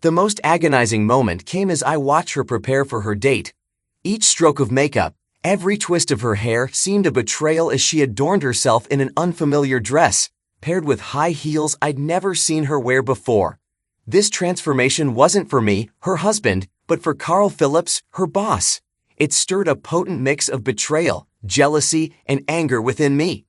The most agonizing moment came as I watched her prepare for her date. Each stroke of makeup, every twist of her hair seemed a betrayal as she adorned herself in an unfamiliar dress, paired with high heels I'd never seen her wear before. This transformation wasn't for me, her husband, but for Carl Phillips, her boss. It stirred a potent mix of betrayal, jealousy, and anger within me.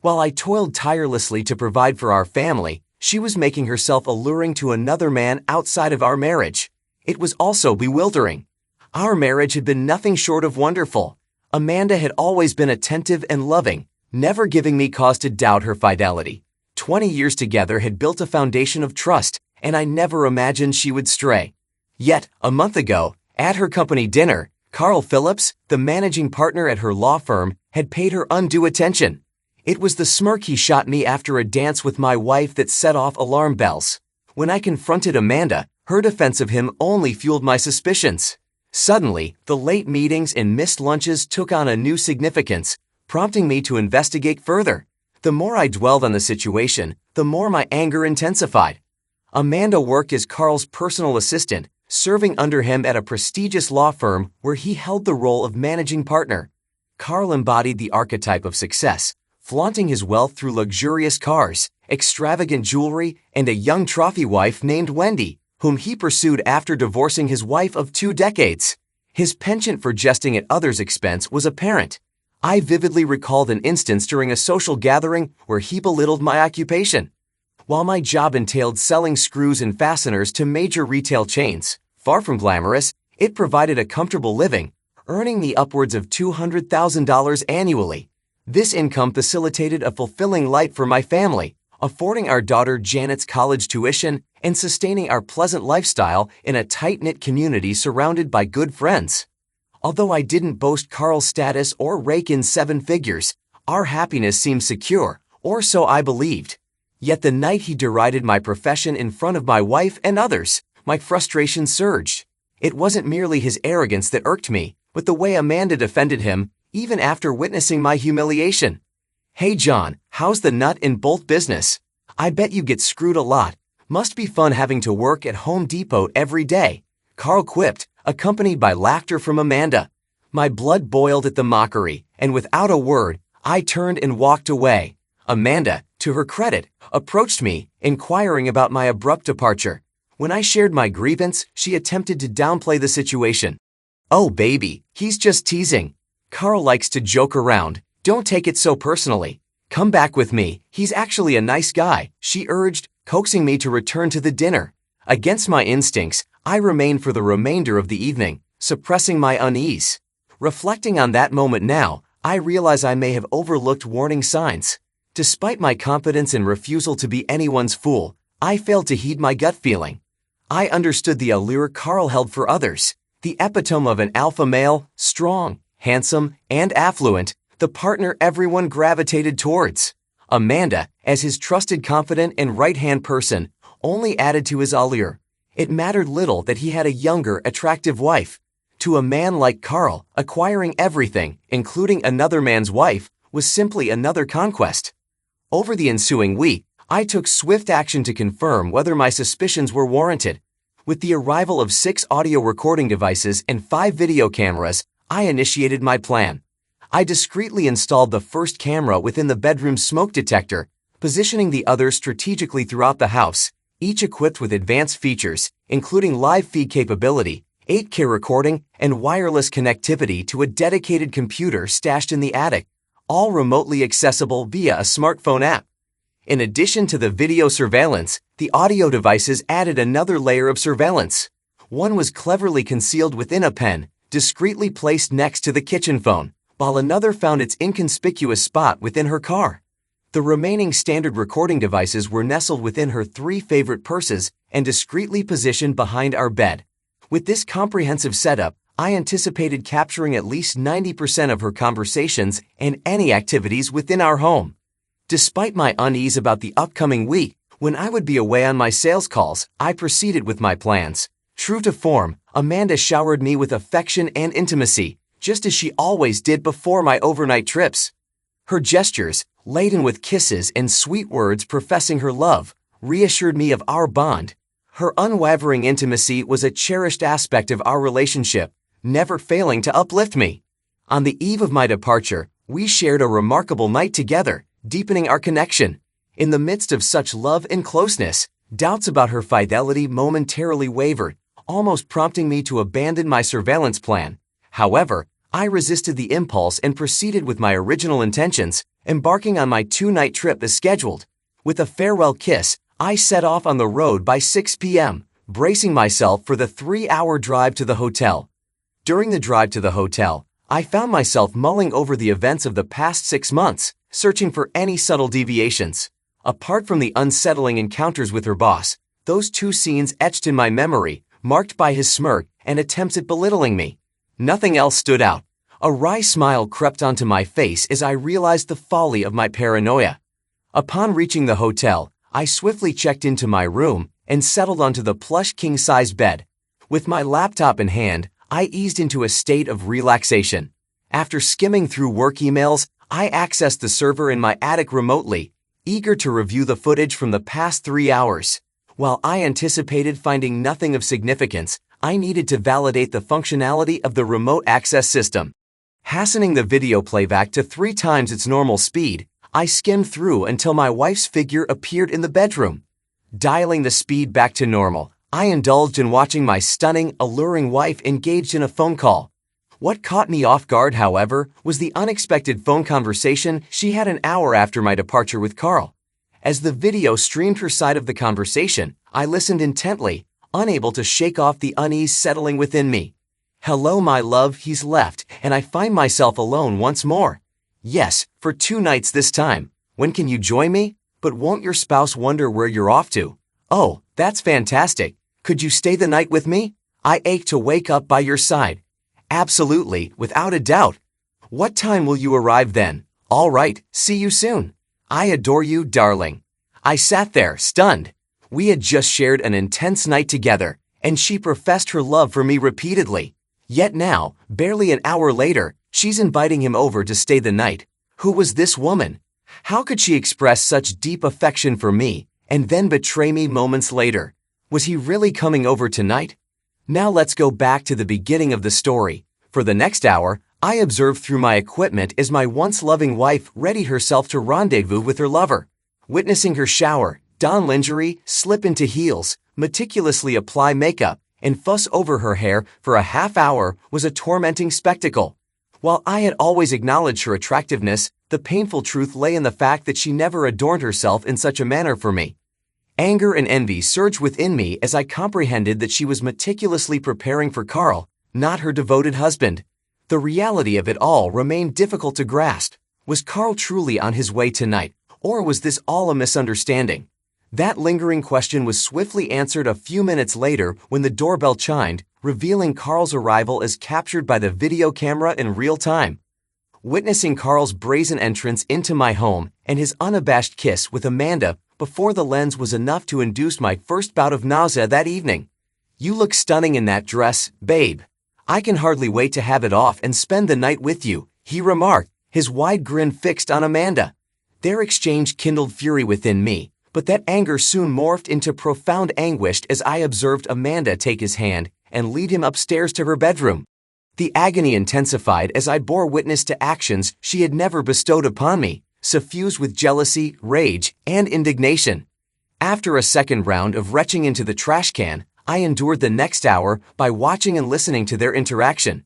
While I toiled tirelessly to provide for our family, she was making herself alluring to another man outside of our marriage. It was also bewildering. Our marriage had been nothing short of wonderful. Amanda had always been attentive and loving, never giving me cause to doubt her fidelity. 20 years together had built a foundation of trust, and I never imagined she would stray. Yet, a month ago, at her company dinner, Carl Phillips, the managing partner at her law firm, had paid her undue attention. It was the smirk he shot me after a dance with my wife that set off alarm bells. When I confronted Amanda, her defense of him only fueled my suspicions. Suddenly, the late meetings and missed lunches took on a new significance, prompting me to investigate further. The more I dwelled on the situation, the more my anger intensified. Amanda worked as Carl's personal assistant, serving under him at a prestigious law firm where he held the role of managing partner. Carl embodied the archetype of success, flaunting his wealth through luxurious cars, extravagant jewelry, and a young trophy wife named Wendy, whom he pursued after divorcing his wife of 2 decades. His penchant for jesting at others' expense was apparent. I vividly recalled an instance during a social gathering where he belittled my occupation. While my job entailed selling screws and fasteners to major retail chains, far from glamorous, it provided a comfortable living, earning me upwards of $200,000 annually. This income facilitated a fulfilling life for my family, affording our daughter Janet's college tuition and sustaining our pleasant lifestyle in a tight-knit community surrounded by good friends. Although I didn't boast Carl's status or rake in 7 figures, our happiness seemed secure, or so I believed. Yet the night he derided my profession in front of my wife and others, my frustration surged. It wasn't merely his arrogance that irked me, but the way Amanda defended him, even after witnessing my humiliation. "Hey John, how's the nut and bolt business? I bet you get screwed a lot. Must be fun having to work at Home Depot every day," Carl quipped, accompanied by laughter from Amanda. My blood boiled at the mockery, and without a word, I turned and walked away. Amanda, to her credit, approached me, inquiring about my abrupt departure. When I shared my grievance, she attempted to downplay the situation. "Oh baby, he's just teasing. Carl likes to joke around. Don't take it so personally. Come back with me, he's actually a nice guy," she urged, coaxing me to return to the dinner. Against my instincts, I remained for the remainder of the evening, suppressing my unease. Reflecting on that moment now, I realize I may have overlooked warning signs. Despite my confidence and refusal to be anyone's fool, I failed to heed my gut feeling. I understood the allure Carl held for others, the epitome of an alpha male, strong, handsome, and affluent, the partner everyone gravitated towards. Amanda, as his trusted confidant and right-hand person, only added to his allure. It mattered little that he had a younger, attractive wife. To a man like Carl, acquiring everything, including another man's wife, was simply another conquest. Over the ensuing week, I took swift action to confirm whether my suspicions were warranted. With the arrival of 6 audio recording devices and 5 video cameras, I initiated my plan. I discreetly installed the first camera within the bedroom smoke detector, positioning the others strategically throughout the house, each equipped with advanced features, including live feed capability, 8K recording, and wireless connectivity to a dedicated computer stashed in the attic, all remotely accessible via a smartphone app. In addition to the video surveillance, the audio devices added another layer of surveillance. One was cleverly concealed within a pen, discreetly placed next to the kitchen phone, while another found its inconspicuous spot within her car. The remaining standard recording devices were nestled within her 3 favorite purses and discreetly positioned behind our bed. With this comprehensive setup, I anticipated capturing at least 90% of her conversations and any activities within our home. Despite my unease about the upcoming week, when I would be away on my sales calls, I proceeded with my plans. True to form, Amanda showered me with affection and intimacy, just as she always did before my overnight trips. Her gestures, laden with kisses and sweet words professing her love, reassured me of our bond. Her unwavering intimacy was a cherished aspect of our relationship, never failing to uplift me. On the eve of my departure, we shared a remarkable night together, deepening our connection. In the midst of such love and closeness, doubts about her fidelity momentarily wavered, almost prompting me to abandon my surveillance plan. However, I resisted the impulse and proceeded with my original intentions, embarking on my 2-night trip as scheduled. With a farewell kiss, I set off on the road by 6 p.m., bracing myself for the 3-hour drive to the hotel. During the drive to the hotel, I found myself mulling over the events of the past 6 months, searching for any subtle deviations. Apart from the unsettling encounters with her boss, those 2 scenes etched in my memory, marked by his smirk and attempts at belittling me. Nothing else stood out. A wry smile crept onto my face as I realized the folly of my paranoia. Upon reaching the hotel, I swiftly checked into my room and settled onto the plush king-size bed. With my laptop in hand, I eased into a state of relaxation. After skimming through work emails, I accessed the server in my attic remotely, eager to review the footage from the past 3 hours. While I anticipated finding nothing of significance, I needed to validate the functionality of the remote access system. Hastening the video playback to 3 times its normal speed, I skimmed through until my wife's figure appeared in the bedroom. Dialing the speed back to normal, I indulged in watching my stunning, alluring wife engaged in a phone call. What caught me off guard, however, was the unexpected phone conversation she had an hour after my departure with Carl. As the video streamed her side of the conversation, I listened intently, unable to shake off the unease settling within me. "Hello, my love, he's left, and I find myself alone once more. Yes, for 2 nights this time. When can you join me? But won't your spouse wonder where you're off to? Oh, that's fantastic. Could you stay the night with me? I ache to wake up by your side. Absolutely, without a doubt. What time will you arrive then? All right, see you soon. I adore you, darling." I sat there, stunned. We had just shared an intense night together, and she professed her love for me repeatedly. Yet now, barely an hour later, she's inviting him over to stay the night. Who was this woman? How could she express such deep affection for me, and then betray me moments later? Was he really coming over tonight? Now let's go back to the beginning of the story. For the next hour, I observed through my equipment as my once loving wife readied herself to rendezvous with her lover. Witnessing her shower, don lingerie, slip into heels, meticulously apply makeup, and fuss over her hair for a half hour was a tormenting spectacle. While I had always acknowledged her attractiveness, the painful truth lay in the fact that she never adorned herself in such a manner for me. Anger and envy surged within me as I comprehended that she was meticulously preparing for Carl, not her devoted husband. The reality of it all remained difficult to grasp. Was Carl truly on his way tonight, or was this all a misunderstanding? That lingering question was swiftly answered a few minutes later when the doorbell chimed, revealing Carl's arrival as captured by the video camera in real time. Witnessing Carl's brazen entrance into my home and his unabashed kiss with Amanda before the lens was enough to induce my first bout of nausea that evening. "You look stunning in that dress, babe. I can hardly wait to have it off and spend the night with you," he remarked, his wide grin fixed on Amanda. Their exchange kindled fury within me, but that anger soon morphed into profound anguish as I observed Amanda take his hand and lead him upstairs to her bedroom. The agony intensified as I bore witness to actions she had never bestowed upon me, suffused with jealousy, rage, and indignation. After a second round of retching into the trash can, I endured the next hour by watching and listening to their interaction.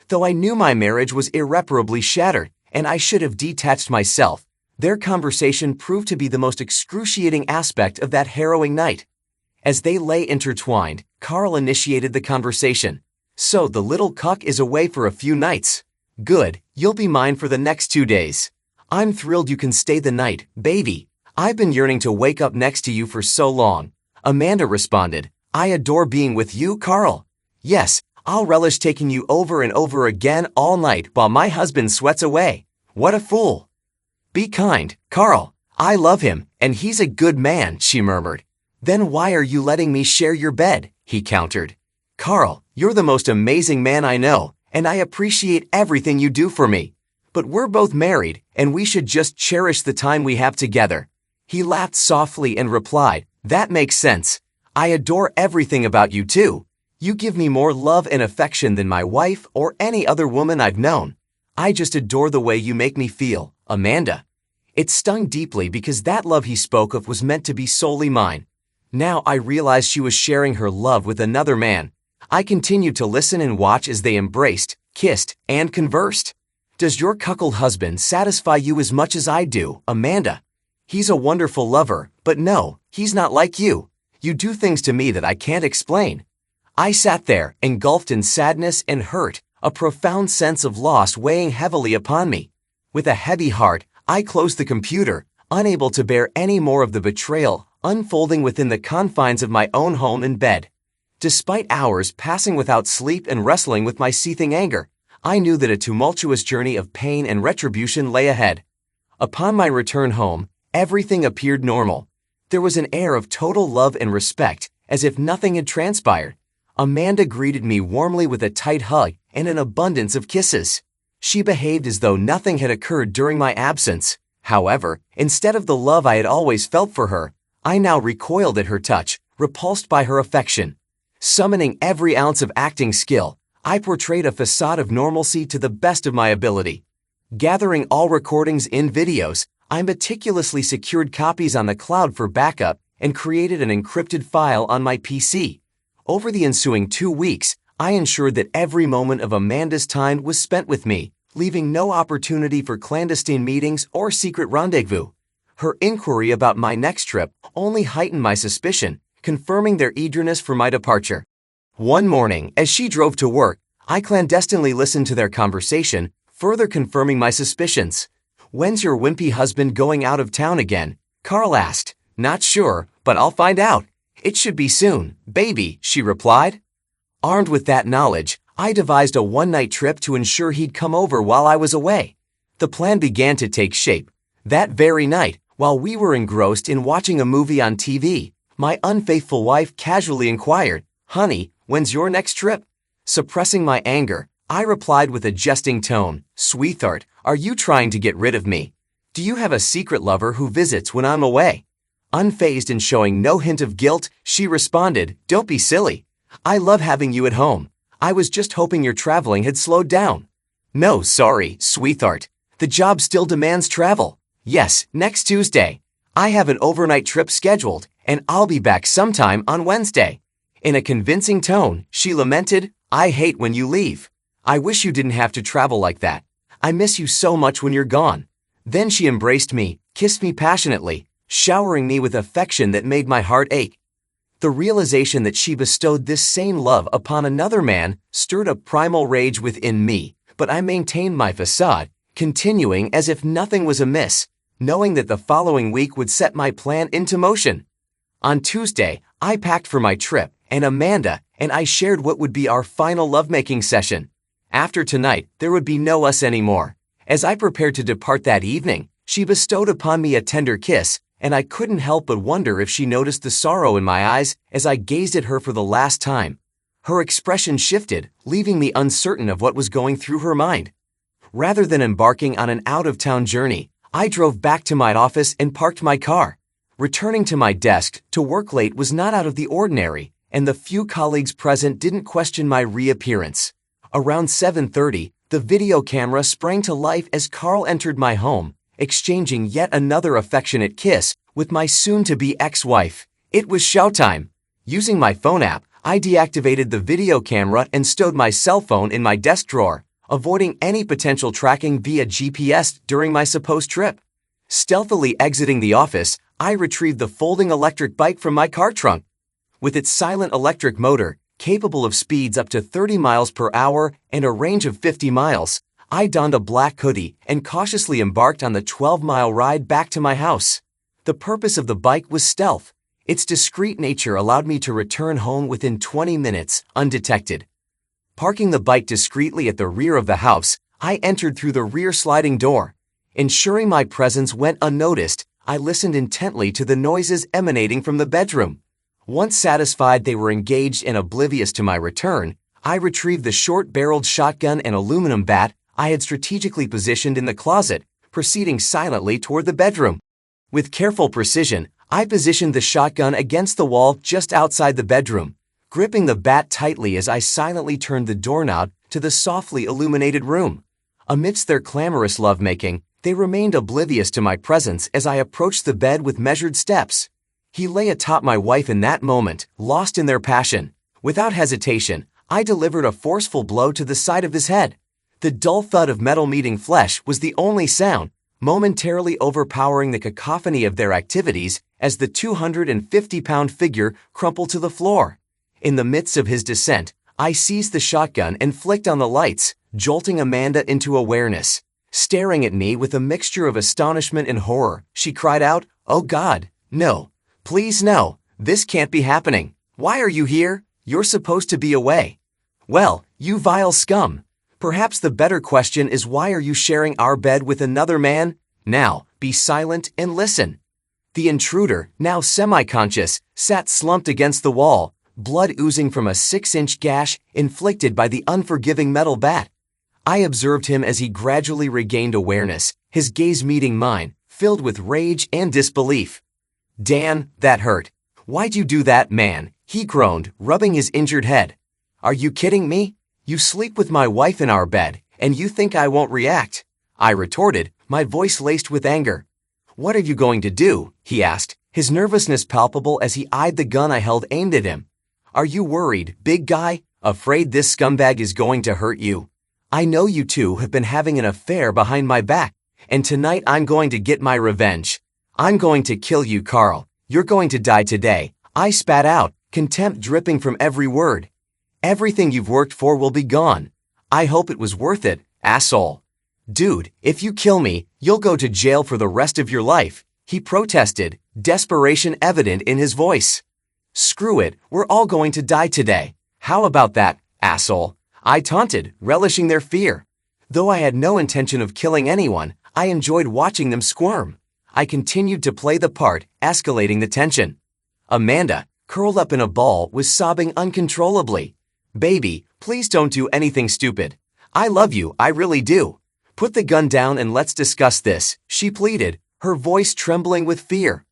Though I knew my marriage was irreparably shattered, and I should have detached myself, their conversation proved to be the most excruciating aspect of that harrowing night. As they lay intertwined, Carl initiated the conversation. "So the little cuck is away for a few nights. Good, you'll be mine for the next 2 days. I'm thrilled you can stay the night, baby. I've been yearning to wake up next to you for so long." Amanda responded, "I adore being with you, Carl. Yes, I'll relish taking you over and over again all night while my husband sweats away. What a fool." "Be kind, Carl. I love him, and he's a good man," she murmured. "Then why are you letting me share your bed?" he countered. "Carl, you're the most amazing man I know, and I appreciate everything you do for me. But we're both married, and we should just cherish the time we have together." He laughed softly and replied, "That makes sense. I adore everything about you too. You give me more love and affection than my wife or any other woman I've known. I just adore the way you make me feel, Amanda. It stung deeply because that love he spoke of was meant to be solely mine. Now I realized she was sharing her love with another man. I continued to listen and watch as they embraced, kissed, and conversed. Does your cuckold husband satisfy you as much as I do, Amanda? He's a wonderful lover, but no, he's not like you. You do things to me that I can't explain. I sat there, engulfed in sadness and hurt, a profound sense of loss weighing heavily upon me. With a heavy heart, I closed the computer, unable to bear any more of the betrayal unfolding within the confines of my own home and bed. Despite hours passing without sleep and wrestling with my seething anger, I knew that a tumultuous journey of pain and retribution lay ahead. Upon my return home, everything appeared normal. There was an air of total love and respect, as if nothing had transpired. Amanda greeted me warmly with a tight hug and an abundance of kisses. She behaved as though nothing had occurred during my absence. However, instead of the love I had always felt for her, I now recoiled at her touch, repulsed by her affection. Summoning every ounce of acting skill, I portrayed a facade of normalcy to the best of my ability. Gathering all recordings in videos, I meticulously secured copies on the cloud for backup and created an encrypted file on my PC. Over the ensuing 2 weeks, I ensured that every moment of Amanda's time was spent with me, leaving no opportunity for clandestine meetings or secret rendezvous. Her inquiry about my next trip only heightened my suspicion, confirming their eagerness for my departure. One morning, as she drove to work, I clandestinely listened to their conversation, further confirming my suspicions. "When's your wimpy husband going out of town again?" Carl asked. "Not sure, but I'll find out. It should be soon, baby," she replied. Armed with that knowledge, I devised a one-night trip to ensure he'd come over while I was away. The plan began to take shape. That very night, while we were engrossed in watching a movie on TV, my unfaithful wife casually inquired, "Honey, when's your next trip?" Suppressing my anger, I replied with a jesting tone, "Sweetheart, are you trying to get rid of me? Do you have a secret lover who visits when I'm away?" Unfazed and showing no hint of guilt, she responded, "Don't be silly. I love having you at home. I was just hoping your traveling had slowed down." "No, sorry, sweetheart. The job still demands travel. Yes, next Tuesday. I have an overnight trip scheduled, and I'll be back sometime on Wednesday." In a convincing tone, she lamented, "I hate when you leave. I wish you didn't have to travel like that. I miss you so much when you're gone." Then she embraced me, kissed me passionately, showering me with affection that made my heart ache. The realization that she bestowed this same love upon another man stirred a primal rage within me, but I maintained my facade, continuing as if nothing was amiss, knowing that the following week would set my plan into motion. On Tuesday, I packed for my trip, and Amanda and I shared what would be our final lovemaking session. After tonight, there would be no us anymore. As I prepared to depart that evening, she bestowed upon me a tender kiss, and I couldn't help but wonder if she noticed the sorrow in my eyes as I gazed at her for the last time. Her expression shifted, leaving me uncertain of what was going through her mind. Rather than embarking on an out-of-town journey, I drove back to my office and parked my car. Returning to my desk to work late was not out of the ordinary, and the few colleagues present didn't question my reappearance. Around 7:30, the video camera sprang to life as Carl entered my home, exchanging yet another affectionate kiss with my soon-to-be ex-wife. It was showtime. Using my phone app, I deactivated the video camera and stowed my cell phone in my desk drawer, avoiding any potential tracking via GPS during my supposed trip. Stealthily exiting the office, I retrieved the folding electric bike from my car trunk. With its silent electric motor, capable of speeds up to 30 miles per hour and a range of 50 miles, I donned a black hoodie and cautiously embarked on the 12-mile ride back to my house. The purpose of the bike was stealth. Its discreet nature allowed me to return home within 20 minutes, undetected. Parking the bike discreetly at the rear of the house, I entered through the rear sliding door. Ensuring my presence went unnoticed, I listened intently to the noises emanating from the bedroom. Once satisfied they were engaged and oblivious to my return, I retrieved the short-barreled shotgun and aluminum bat I had strategically positioned in the closet, proceeding silently toward the bedroom. With careful precision, I positioned the shotgun against the wall just outside the bedroom, gripping the bat tightly as I silently turned the doorknob to the softly illuminated room. Amidst their clamorous lovemaking, they remained oblivious to my presence as I approached the bed with measured steps. He lay atop my wife in that moment, lost in their passion. Without hesitation, I delivered a forceful blow to the side of his head. The dull thud of metal meeting flesh was the only sound, momentarily overpowering the cacophony of their activities as the 250-pound figure crumpled to the floor. In the midst of his descent, I seized the shotgun and flicked on the lights, jolting Amanda into awareness. Staring at me with a mixture of astonishment and horror, she cried out, "Oh God, no. Please no, this can't be happening. Why are you here? You're supposed to be away." "Well, you vile scum. Perhaps the better question is why are you sharing our bed with another man? Now, be silent and listen." The intruder, now semi-conscious, sat slumped against the wall, blood oozing from a 6-inch gash inflicted by the unforgiving metal bat. I observed him as he gradually regained awareness, his gaze meeting mine, filled with rage and disbelief. "Dan, that hurt. Why'd you do that, man?" he groaned, rubbing his injured head. "Are you kidding me? You sleep with my wife in our bed, and you think I won't react?" I retorted, my voice laced with anger. "What are you going to do?" he asked, his nervousness palpable as he eyed the gun I held aimed at him. "Are you worried, big guy? Afraid this scumbag is going to hurt you? I know you two have been having an affair behind my back, and tonight I'm going to get my revenge. I'm going to kill you, Carl. You're going to die today." I spat out, contempt dripping from every word. "Everything you've worked for will be gone. I hope it was worth it, asshole." "Dude, if you kill me, you'll go to jail for the rest of your life," he protested, desperation evident in his voice. "Screw it, we're all going to die today. How about that, asshole?" I taunted, relishing their fear. Though I had no intention of killing anyone, I enjoyed watching them squirm. I continued to play the part, escalating the tension. Amanda, curled up in a ball, was sobbing uncontrollably. "Baby, please don't do anything stupid. I love you, I really do. Put the gun down and let's discuss this," she pleaded, her voice trembling with fear.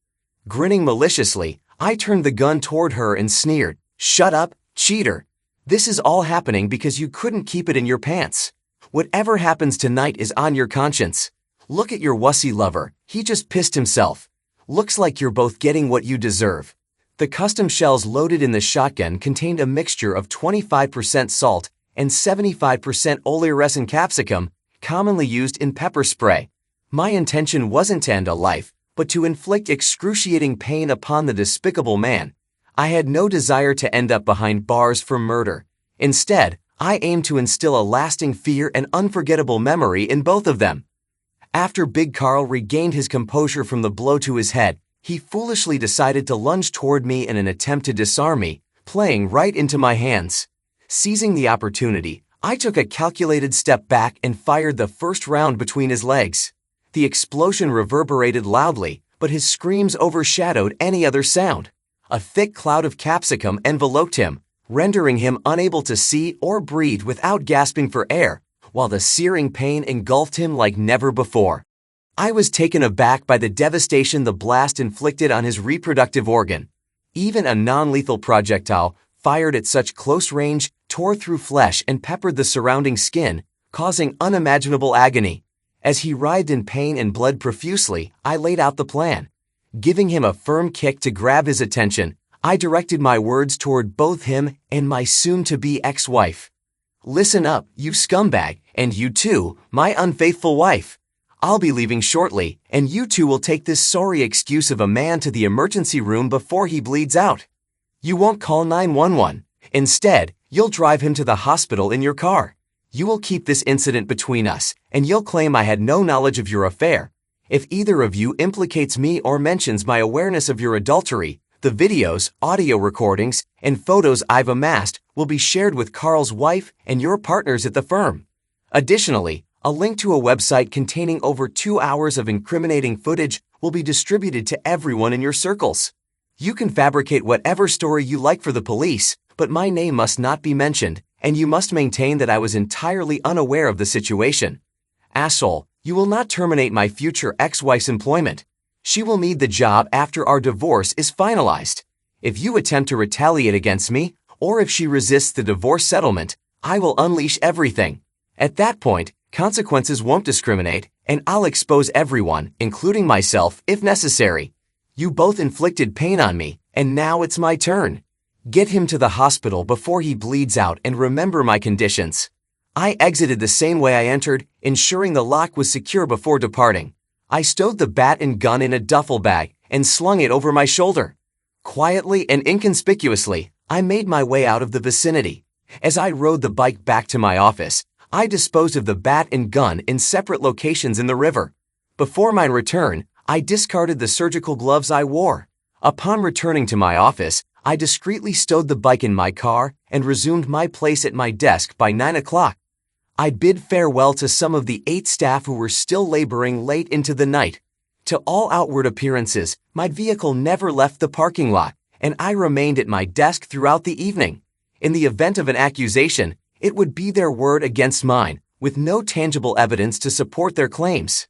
Grinning maliciously, I turned the gun toward her and sneered, "Shut up, cheater. This is all happening because you couldn't keep it in your pants. Whatever happens tonight is on your conscience. Look at your wussy lover, he just pissed himself. Looks like you're both getting what you deserve." The custom shells loaded in the shotgun contained a mixture of 25% salt and 75% oleoresin capsicum, commonly used in pepper spray. My intention wasn't to end a life, but to inflict excruciating pain upon the despicable man. I had no desire to end up behind bars for murder. Instead, I aimed to instill a lasting fear and unforgettable memory in both of them. After Big Carl regained his composure from the blow to his head, he foolishly decided to lunge toward me in an attempt to disarm me, playing right into my hands. Seizing the opportunity, I took a calculated step back and fired the first round between his legs. The explosion reverberated loudly, but his screams overshadowed any other sound. A thick cloud of capsicum enveloped him, rendering him unable to see or breathe without gasping for air, while the searing pain engulfed him like never before. I was taken aback by the devastation the blast inflicted on his reproductive organ. Even a non-lethal projectile, fired at such close range, tore through flesh and peppered the surrounding skin, causing unimaginable agony. As he writhed in pain and bled profusely, I laid out the plan. Giving him a firm kick to grab his attention, I directed my words toward both him and my soon-to-be ex-wife. "Listen up, you scumbag, and you too, my unfaithful wife. I'll be leaving shortly, and you two will take this sorry excuse of a man to the emergency room before he bleeds out. You won't call 911. Instead, you'll drive him to the hospital in your car. You will keep this incident between us, and you'll claim I had no knowledge of your affair. If either of you implicates me or mentions my awareness of your adultery, the videos, audio recordings, and photos I've amassed will be shared with Carl's wife and your partners at the firm. Additionally, a link to a website containing over 2 hours of incriminating footage will be distributed to everyone in your circles. You can fabricate whatever story you like for the police, but my name must not be mentioned, and you must maintain that I was entirely unaware of the situation. Asshole, you will not terminate my future ex-wife's employment. She will need the job after our divorce is finalized. If you attempt to retaliate against me, or if she resists the divorce settlement, I will unleash everything. At that point, consequences won't discriminate, and I'll expose everyone, including myself, if necessary. You both inflicted pain on me, and now it's my turn. Get him to the hospital before he bleeds out and remember my conditions. I exited the same way I entered, ensuring the lock was secure before departing. I stowed the bat and gun in a duffel bag and slung it over my shoulder. Quietly and inconspicuously, I made my way out of the vicinity. As I rode the bike back to my office, I disposed of the bat and gun in separate locations in the river. Before my return, I discarded the surgical gloves I wore. Upon returning to my office, I discreetly stowed the bike in my car and resumed my place at my desk by 9 o'clock. I bid farewell to some of the 8 staff who were still laboring late into the night. To all outward appearances, my vehicle never left the parking lot, and I remained at my desk throughout the evening. In the event of an accusation, it would be their word against mine, with no tangible evidence to support their claims.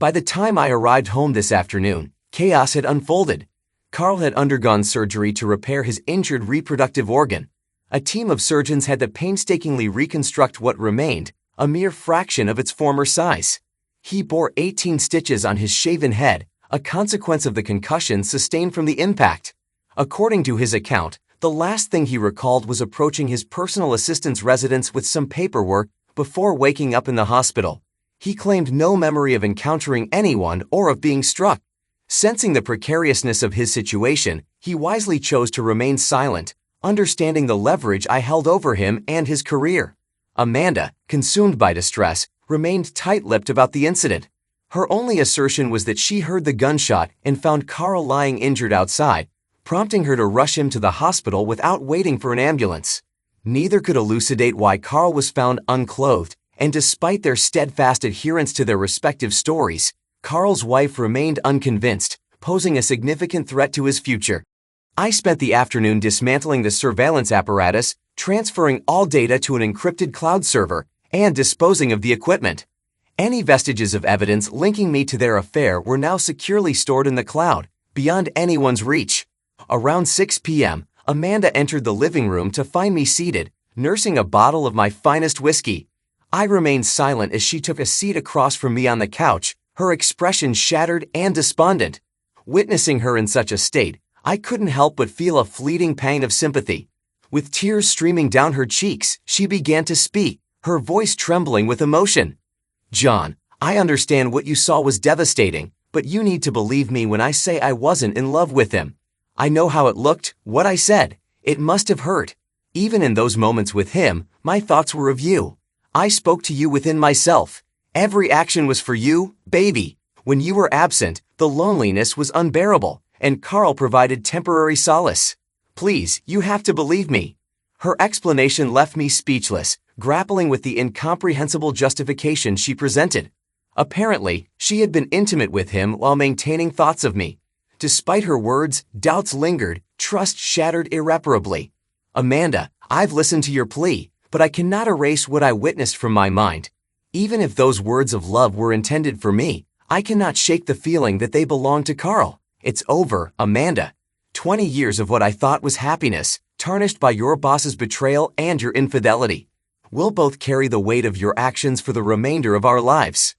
By the time I arrived home this afternoon, chaos had unfolded. Carl had undergone surgery to repair his injured reproductive organ. A team of surgeons had to painstakingly reconstruct what remained, a mere fraction of its former size. He bore 18 stitches on his shaven head, a consequence of the concussion sustained from the impact. According to his account, the last thing he recalled was approaching his personal assistant's residence with some paperwork before waking up in the hospital. He claimed no memory of encountering anyone or of being struck. Sensing the precariousness of his situation, he wisely chose to remain silent, understanding the leverage I held over him and his career. Amanda, consumed by distress, remained tight-lipped about the incident. Her only assertion was that she heard the gunshot and found Carl lying injured outside, prompting her to rush him to the hospital without waiting for an ambulance. Neither could elucidate why Carl was found unclothed, and despite their steadfast adherence to their respective stories, Carl's wife remained unconvinced, posing a significant threat to his future. I spent the afternoon dismantling the surveillance apparatus, transferring all data to an encrypted cloud server, and disposing of the equipment. Any vestiges of evidence linking me to their affair were now securely stored in the cloud, beyond anyone's reach. Around 6 p.m., Amanda entered the living room to find me seated, nursing a bottle of my finest whiskey. I remained silent as she took a seat across from me on the couch, her expression shattered and despondent. Witnessing her in such a state, I couldn't help but feel a fleeting pang of sympathy. With tears streaming down her cheeks, she began to speak, her voice trembling with emotion. "John, I understand what you saw was devastating, but you need to believe me when I say I wasn't in love with him. I know how it looked, what I said. It must have hurt. Even in those moments with him, my thoughts were of you. I spoke to you within myself. Every action was for you, baby. When you were absent, the loneliness was unbearable, and Carl provided temporary solace. Please, you have to believe me." Her explanation left me speechless, grappling with the incomprehensible justification she presented. Apparently, she had been intimate with him while maintaining thoughts of me. Despite her words, doubts lingered, trust shattered irreparably. "Amanda, I've listened to your plea, but I cannot erase what I witnessed from my mind. Even if those words of love were intended for me, I cannot shake the feeling that they belong to Carl. It's over, Amanda. 20 years of what I thought was happiness, tarnished by your boss's betrayal and your infidelity. We'll both carry the weight of your actions for the remainder of our lives."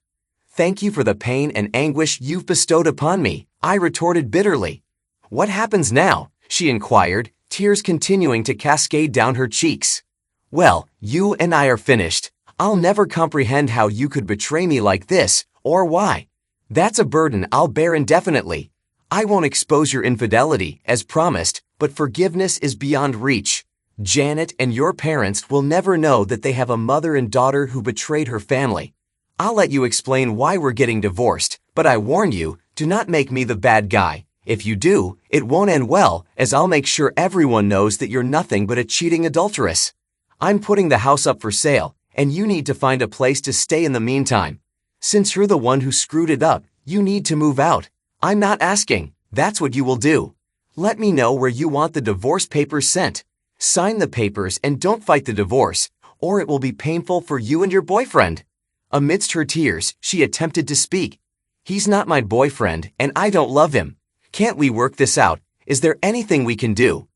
"Thank you for the pain and anguish you've bestowed upon me," I retorted bitterly. "What happens now?" she inquired, tears continuing to cascade down her cheeks. "Well, you and I are finished. I'll never comprehend how you could betray me like this, or why. That's a burden I'll bear indefinitely. I won't expose your infidelity, as promised, but forgiveness is beyond reach. Janet and your parents will never know that they have a mother and daughter who betrayed her family. I'll let you explain why we're getting divorced, but I warn you, do not make me the bad guy. If you do, it won't end well, as I'll make sure everyone knows that you're nothing but a cheating adulteress. I'm putting the house up for sale, and you need to find a place to stay in the meantime. Since you're the one who screwed it up, you need to move out. I'm not asking. That's what you will do. Let me know where you want the divorce papers sent. Sign the papers and don't fight the divorce, or it will be painful for you and your boyfriend." Amidst her tears, she attempted to speak. He's not my boyfriend, and I don't love him. Can't we work this out? Is there anything we can do?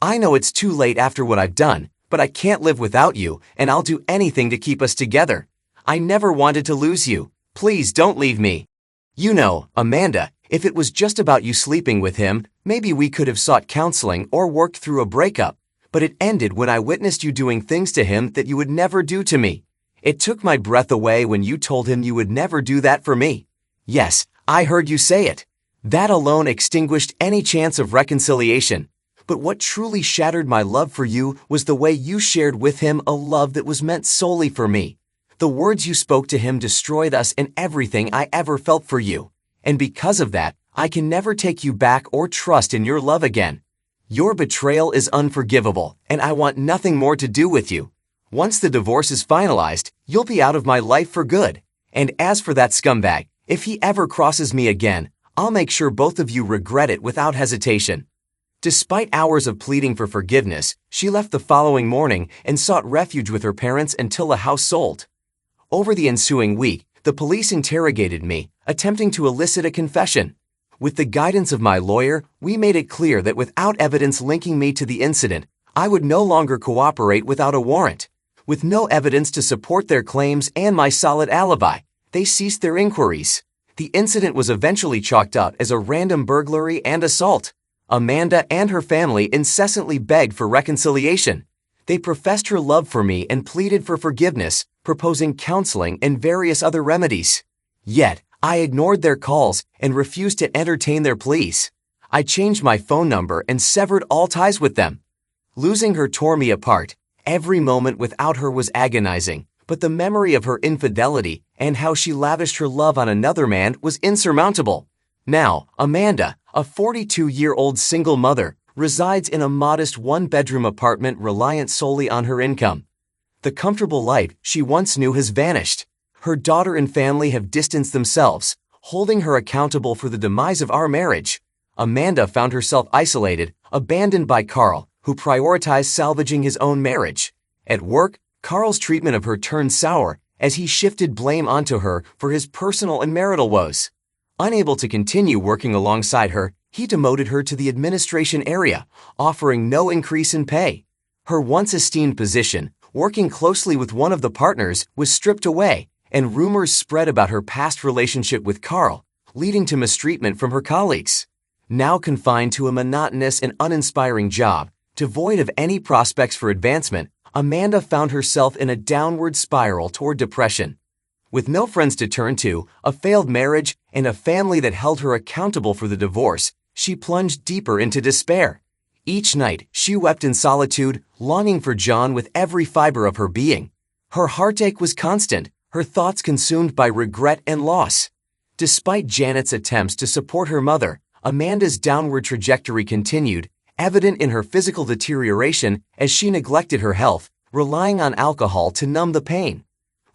I know it's too late after what I've done, but I can't live without you, and I'll do anything to keep us together. I never wanted to lose you. Please don't leave me. You know, Amanda, if it was just about you sleeping with him, maybe we could have sought counseling or worked through a breakup, but it ended when I witnessed you doing things to him that you would never do to me. It took my breath away when you told him you would never do that for me. Yes, I heard you say it. That alone extinguished any chance of reconciliation. But what truly shattered my love for you was the way you shared with him a love that was meant solely for me. The words you spoke to him destroyed us and everything I ever felt for you. And because of that, I can never take you back or trust in your love again. Your betrayal is unforgivable, and I want nothing more to do with you. Once the divorce is finalized, you'll be out of my life for good. And as for that scumbag, if he ever crosses me again, I'll make sure both of you regret it without hesitation. Despite hours of pleading for forgiveness, she left the following morning and sought refuge with her parents until the house sold. Over the ensuing week, the police interrogated me, attempting to elicit a confession. With the guidance of my lawyer, we made it clear that without evidence linking me to the incident, I would no longer cooperate without a warrant. With no evidence to support their claims and my solid alibi, they ceased their inquiries. The incident was eventually chalked up as a random burglary and assault. Amanda and her family incessantly begged for reconciliation. They professed her love for me and pleaded for forgiveness, proposing counseling and various other remedies. Yet, I ignored their calls and refused to entertain their pleas. I changed my phone number and severed all ties with them. Losing her tore me apart. Every moment without her was agonizing, but the memory of her infidelity and how she lavished her love on another man was insurmountable. Now, Amanda, a 42-year-old single mother, resides in a modest one-bedroom apartment reliant solely on her income. The comfortable life she once knew has vanished. Her daughter and family have distanced themselves, holding her accountable for the demise of our marriage. Amanda found herself isolated, abandoned by Carl, who prioritized salvaging his own marriage. At work, Carl's treatment of her turned sour as he shifted blame onto her for his personal and marital woes. Unable to continue working alongside her, he demoted her to the administration area, offering no increase in pay. Her once esteemed position, working closely with one of the partners, was stripped away, and rumors spread about her past relationship with Carl, leading to mistreatment from her colleagues. Now confined to a monotonous and uninspiring job, devoid of any prospects for advancement, Amanda found herself in a downward spiral toward depression. With no friends to turn to, a failed marriage, and a family that held her accountable for the divorce, she plunged deeper into despair. Each night, she wept in solitude, longing for John with every fiber of her being. Her heartache was constant, her thoughts consumed by regret and loss. Despite Janet's attempts to support her mother, Amanda's downward trajectory continued, evident in her physical deterioration as she neglected her health, relying on alcohol to numb the pain.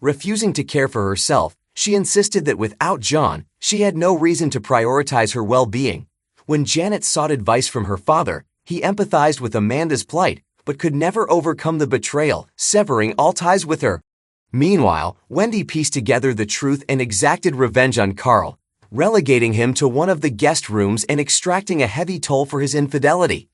Refusing to care for herself, she insisted that without John, she had no reason to prioritize her well-being. When Janet sought advice from her father, he empathized with Amanda's plight, but could never overcome the betrayal, severing all ties with her. Meanwhile, Wendy pieced together the truth and exacted revenge on Carl, relegating him to one of the guest rooms and extracting a heavy toll for his infidelity.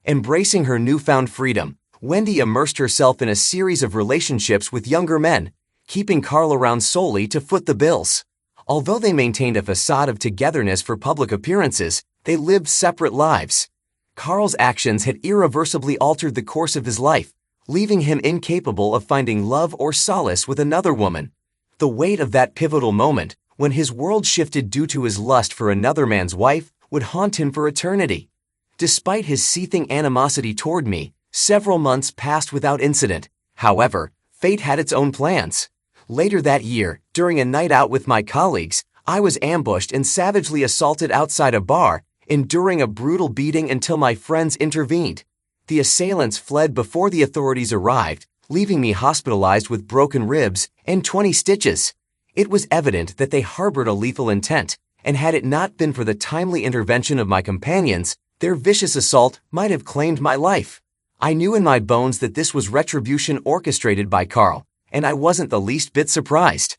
Embracing her newfound freedom, Wendy immersed herself in a series of relationships with younger men, keeping Carl around solely to foot the bills. Although they maintained a facade of togetherness for public appearances, they lived separate lives. Carl's actions had irreversibly altered the course of his life, leaving him incapable of finding love or solace with another woman. The weight of that pivotal moment, when his world shifted due to his lust for another man's wife, would haunt him for eternity. Despite his seething animosity toward me, several months passed without incident. However, fate had its own plans. Later that year, during a night out with my colleagues, I was ambushed and savagely assaulted outside a bar, enduring a brutal beating until my friends intervened. The assailants fled before the authorities arrived, leaving me hospitalized with broken ribs and 20 stitches. It was evident that they harbored a lethal intent, and had it not been for the timely intervention of my companions, their vicious assault might have claimed my life. I knew in my bones that this was retribution orchestrated by Carl, and I wasn't the least bit surprised.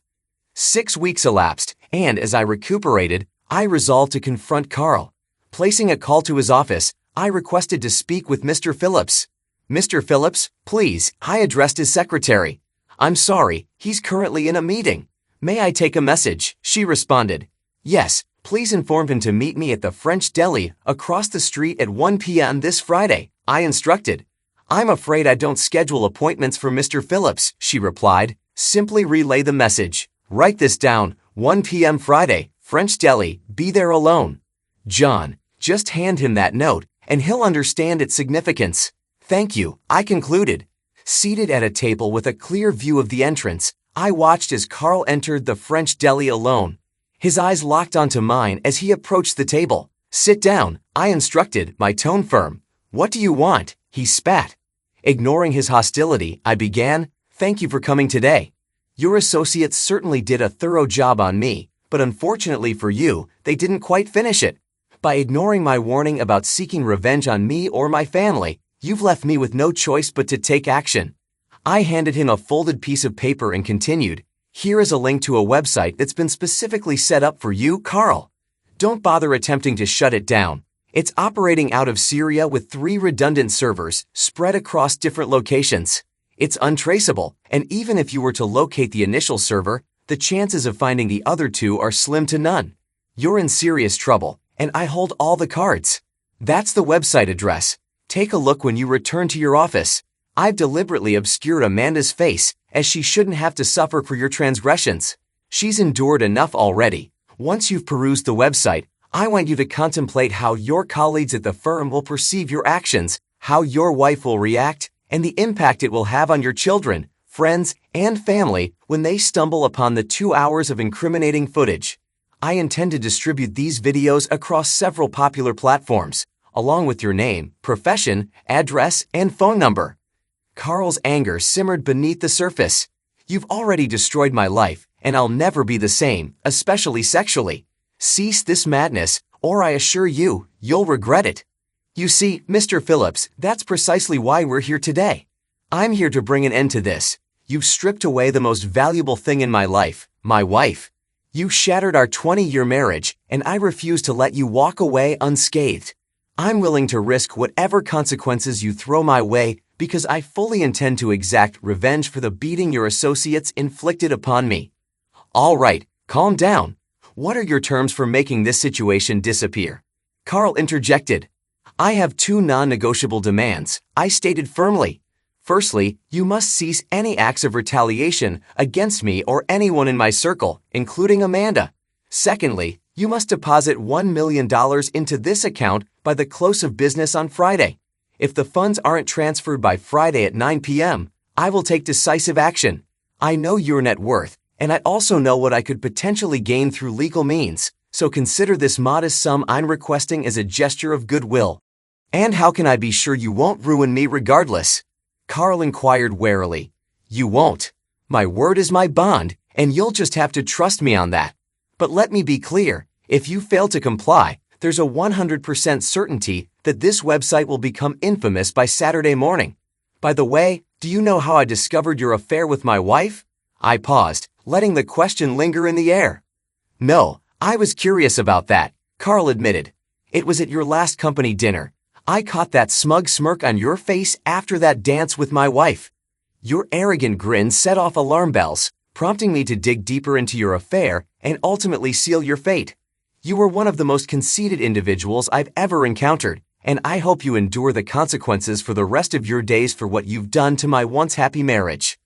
6 weeks elapsed, and as I recuperated, I resolved to confront Carl. Placing a call to his office, I requested to speak with Mr. Phillips. "Mr. Phillips, please," I addressed his secretary. "I'm sorry, he's currently in a meeting. May I take a message?" She responded. "Yes, please inform him to meet me at the French Deli across the street at 1 p.m. this Friday," I instructed. "I'm afraid I don't schedule appointments for Mr. Phillips," she replied. Simply relay the message. "Write this down, 1 p.m. Friday, French Deli, be there alone. John." Just hand him that note, and he'll understand its significance. "Thank you," I concluded. Seated at a table with a clear view of the entrance, I watched as Carl entered the French Deli alone. His eyes locked onto mine as he approached the table. "Sit down," I instructed, my tone firm. "What do you want?" he spat. Ignoring his hostility, I began, "Thank you for coming today. Your associates certainly did a thorough job on me, but unfortunately for you, they didn't quite finish it. By ignoring my warning about seeking revenge on me or my family, you've left me with no choice but to take action." I handed him a folded piece of paper and continued, "Here is a link to a website that's been specifically set up for you, Carl. Don't bother attempting to shut it down. It's operating out of Syria with 3 redundant servers spread across different locations. It's untraceable, and even if you were to locate the initial server, the chances of finding the other 2 are slim to none. You're in serious trouble, and I hold all the cards. That's the website address. Take a look when you return to your office. I've deliberately obscured Amanda's face, as she shouldn't have to suffer for your transgressions. She's endured enough already. Once you've perused the website, I want you to contemplate how your colleagues at the firm will perceive your actions, how your wife will react, and the impact it will have on your children, friends, and family when they stumble upon the 2 hours of incriminating footage. I intend to distribute these videos across several popular platforms, along with your name, profession, address, and phone number." Carl's anger simmered beneath the surface. "You've already destroyed my life, and I'll never be the same, especially sexually. Cease this madness, or I assure you, you'll regret it." "You see, Mr. Phillips, that's precisely why we're here today. I'm here to bring an end to this. You've stripped away the most valuable thing in my life, my wife. You shattered our 20-year marriage, and I refuse to let you walk away unscathed. I'm willing to risk whatever consequences you throw my way because I fully intend to exact revenge for the beating your associates inflicted upon me." "All right, calm down. What are your terms for making this situation disappear?" Carl interjected. "I have 2 non-negotiable demands," I stated firmly. "Firstly, you must cease any acts of retaliation against me or anyone in my circle, including Amanda. Secondly, you must deposit $1 million into this account by the close of business on Friday. If the funds aren't transferred by Friday at 9 p.m., I will take decisive action. I know your net worth, and I also know what I could potentially gain through legal means, so consider this modest sum I'm requesting as a gesture of goodwill." "And how can I be sure you won't ruin me regardless?" Carl inquired warily. "You won't. My word is my bond, and you'll just have to trust me on that. But let me be clear, if you fail to comply, there's a 100% certainty that this website will become infamous by Saturday morning. By the way, do you know how I discovered your affair with my wife?" I paused, letting the question linger in the air. "No, I was curious about that," Carl admitted. "It was at your last company dinner. I caught that smug smirk on your face after that dance with my wife. Your arrogant grin set off alarm bells, prompting me to dig deeper into your affair and ultimately seal your fate. You were one of the most conceited individuals I've ever encountered, and I hope you endure the consequences for the rest of your days for what you've done to my once happy marriage."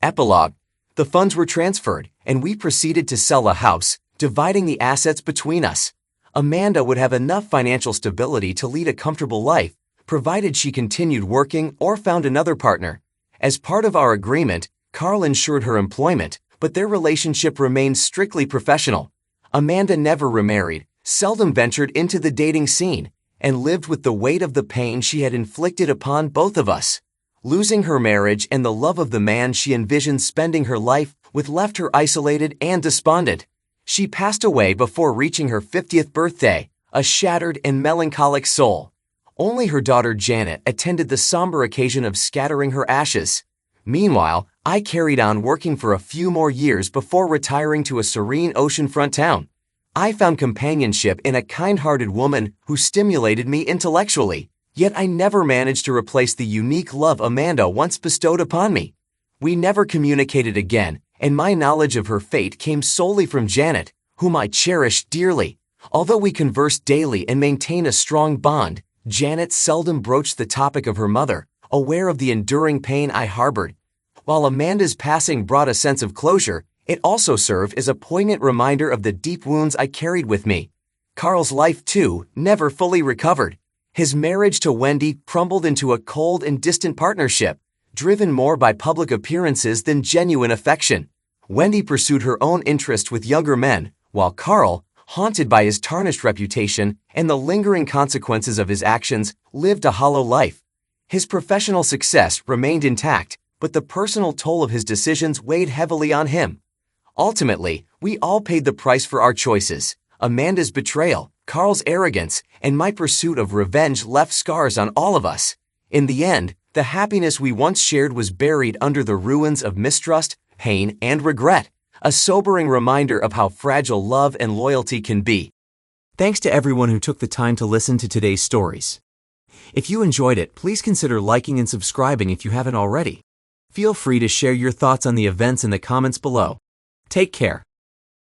Epilogue. The funds were transferred, and we proceeded to sell a house, dividing the assets between us. Amanda would have enough financial stability to lead a comfortable life, provided she continued working or found another partner. As part of our agreement, Carl ensured her employment, but their relationship remained strictly professional. Amanda never remarried, seldom ventured into the dating scene, and lived with the weight of the pain she had inflicted upon both of us. Losing her marriage and the love of the man she envisioned spending her life with left her isolated and despondent. She passed away before reaching her 50th birthday, a shattered and melancholic soul. Only her daughter Janet attended the somber occasion of scattering her ashes. Meanwhile, I carried on working for a few more years before retiring to a serene oceanfront town. I found companionship in a kind-hearted woman who stimulated me intellectually, yet I never managed to replace the unique love Amanda once bestowed upon me. We never communicated again, and my knowledge of her fate came solely from Janet, whom I cherished dearly. Although we conversed daily and maintained a strong bond, Janet seldom broached the topic of her mother, aware of the enduring pain I harbored. While Amanda's passing brought a sense of closure, it also served as a poignant reminder of the deep wounds I carried with me. Carl's life, too, never fully recovered. His marriage to Wendy crumbled into a cold and distant partnership, driven more by public appearances than genuine affection. Wendy pursued her own interest with younger men, while Carl, haunted by his tarnished reputation and the lingering consequences of his actions, lived a hollow life. His professional success remained intact, but the personal toll of his decisions weighed heavily on him. Ultimately, we all paid the price for our choices. Amanda's betrayal, Carl's arrogance, and my pursuit of revenge left scars on all of us. In the end, the happiness we once shared was buried under the ruins of mistrust, pain, and regret, a sobering reminder of how fragile love and loyalty can be. Thanks to everyone who took the time to listen to today's stories. If you enjoyed it, please consider liking and subscribing if you haven't already. Feel free to share your thoughts on the events in the comments below. Take care.